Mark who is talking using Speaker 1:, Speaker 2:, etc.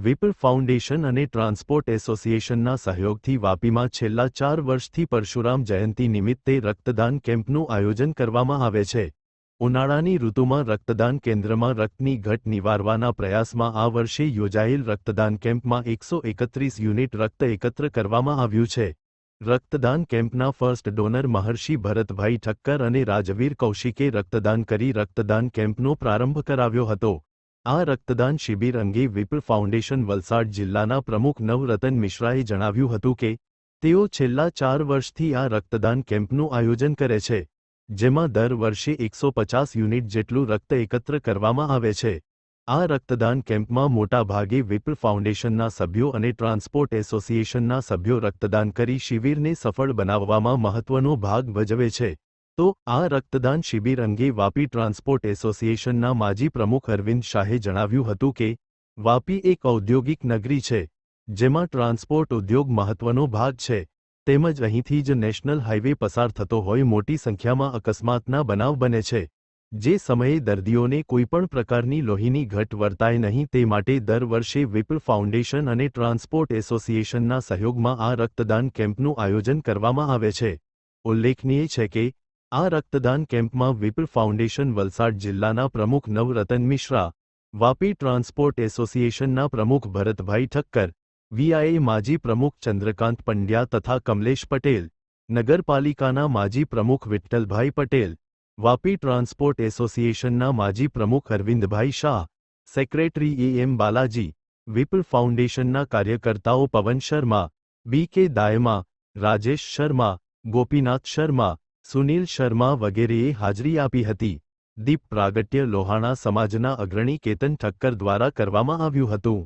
Speaker 1: વિપુલ foundation અને transport એસોસિએશનના સહયોગથી વાપીમાં છેલ્લા 4 વર્ષથી પરશુરામ જયંતિ નિમિત્તે રક્તદાન કેમ્પનું આયોજન કરવામાં આવે છે। ઉનાળાની ઋતુમાં રક્તદાન કેન્દ્રમાં રક્તની ઘટ નિવારવાના પ્રયાસમાં આ વર્ષે યોજાયેલ રક્તદાન કેમ્પમાં 131 યુનિટ રક્ત એકત્ર કરવામાં આવ્યું છે। રક્તદાન કેમ્પના ફર્સ્ટ ડોનર મહર્ષિ ભરતભાઈ ઠક્કર અને રાજવીર કૌશિકે રક્તદાન કરી રક્તદાન કેમ્પનો પ્રારંભ કરાવ્યો હતો। આ રક્તદાન શિબિર અંગે વિપુલ ફાઉન્ડેશન વલસાડ જિલ્લાના પ્રમુખ નવરતન મિશ્રાએ જણાવ્યું હતું કે તેઓ છેલ્લા 4 વર્ષથી આ રક્તદાન કેમ્પનું આયોજન કરે છે, જેમાં દર વર્ષે 150 યુનિટ જેટલું રક્ત એકત્ર કરવામાં આવે છે। આ રક્તદાન કેમ્પમાં મોટા ભાગે વિપુલ ફાઉન્ડેશનના સભ્યો અને ટ્રાન્સપોર્ટ એસોસિએશનના સભ્યો રક્તદાન કરી શિબિરને સફળ બનાવવામાં મહત્વનો ભાગ ભજવે છે। તો આ રક્તદાન શિબિર અંગે વાપી ટ્રાન્સપોર્ટ એસોસિએશનના માજી પ્રમુખ અરવિંદ શાહે જણાવ્યું હતું કે વાપી એક ઔદ્યોગિક નગરી છે, જેમાં ટ્રાન્સપોર્ટ ઉદ્યોગ મહત્વનો ભાગ છે, તેમજ અહીંથી જ નેશનલ હાઇવે પસાર થતો હોય મોટી સંખ્યામાં અકસ્માતના બનાવ બને છે, જે સમયે દર્દીઓને કોઈપણ પ્રકારની લોહીની ઘટ વર્તાય નહીં તે માટે દર વર્ષે વિપુલ ફાઉન્ડેશન અને ટ્રાન્સપોર્ટ એસોસિએશનના સહયોગમાં આ રક્તદાન કેમ્પનું આયોજન કરવામાં આવે છે। ઉલ્લેખનીય છે કે આ રક્તદાન કેમ્પમાં વિપુલ ફાઉન્ડેશન વલસાડ જિલ્લાના પ્રમુખ નવરતન મિશ્રા, વાપી ટ્રાન્સપોર્ટ એસોસિએશનના પ્રમુખ ભરતભાઈ ઠક્કર, વીઆઈએ માજી પ્રમુખ ચંદ્રકાંત પંડ્યા તથા કમલેશ પટેલ, નગરપાલિકાના માજી પ્રમુખ વિઠ્ઠલભાઈ પટેલ, વાપી ટ્રાન્સપોર્ટ એસોસિએશનના માજી પ્રમુખ અરવિંદભાઈ શાહ, સેક્રેટરી એમ બાલાજી, વિપુલ ફાઉન્ડેશનના કાર્યકર્તાઓ પવન શર્મા, બીકે દાયમા, રાજેશ શર્મા, ગોપીનાથ શર્મા, સુનિલ શર્મા વગેરેએ હાજરી આપી હતી। દીપ પ્રાગટ્ય લોહાણા સમાજના અગ્રણી કેતન ઠક્કર દ્વારા કરવામાં આવ્યું હતું।